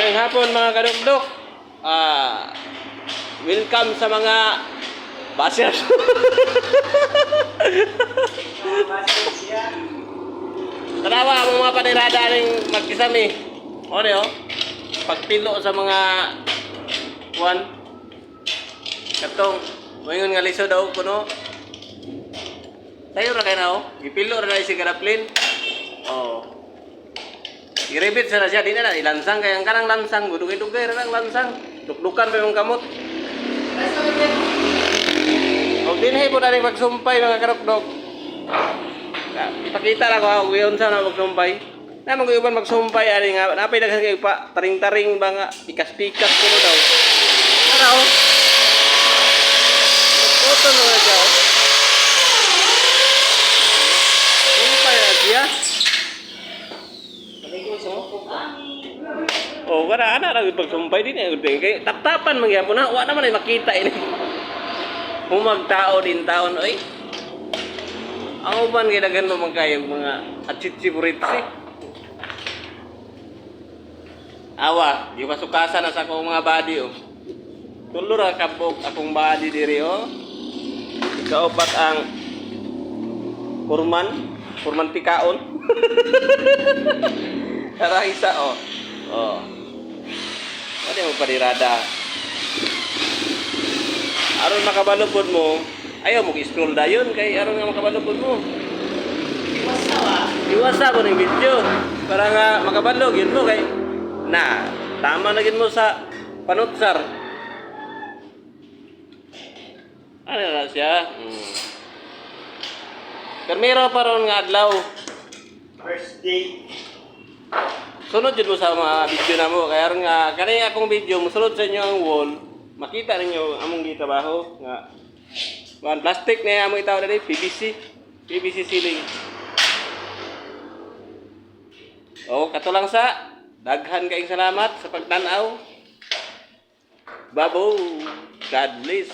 Magandang hapon mga kadukduk. Welcome sa mga bashers. Tanawa ang mga panirada ning magkisami. Ano pagpilo sa mga kuan. Katong moingon nga liso daw kuno. Tayo ra kay na gipilo ra na si Garaplin. I-rebit sana siya, di na ilansang kaya ang kanang lansang, gudugay-dugay ra ang lansang. Dukdukan pa yung kamot. O dinhi po na rin magsumpay mga karukdok. Ipakita lang ko, uyon sa na magsumpay. Na mag-uban magsumpay, ari nga, napay daghan kayo pa, taring-taring ba nga, pikas-pikas ko daw. Ano? Foto na nga siya. Sumpay na siya. Oh, kada ana ra pagsumpay din kay tap-tapan man gyapon na, wa naman ay makita ini. Humagtao din taon oy. Ang uban kay daghan mo man kayo mga atsitsi-buritsi. Awa, di masukasan na sa akong mga body oh. Tulo ra kabog akong body diri oh. Ikaupat ang kurman tikaon. Tara isa oh. Oh. Ano mo parirada? Aron makabalupod mo, ayaw mo i-scroll dayon kay aron nga makabalupod mo. Iwasa ko ng video para nga makabalog yun mo kay na tama na gid mo sa panutsar. Ano na siya? Permiro pa ron nga adlaw. First day. Sunod dyan mo sa mga video na mo. Kaya nga, kanina akong video, musulod sa inyo ang wall. Makita ninyo among gitabaho. Nga, plastic na among itaw na rin, PVC ceiling. Kato lang sa, daghan kaing salamat sa pagtanaw. Babo, God bless.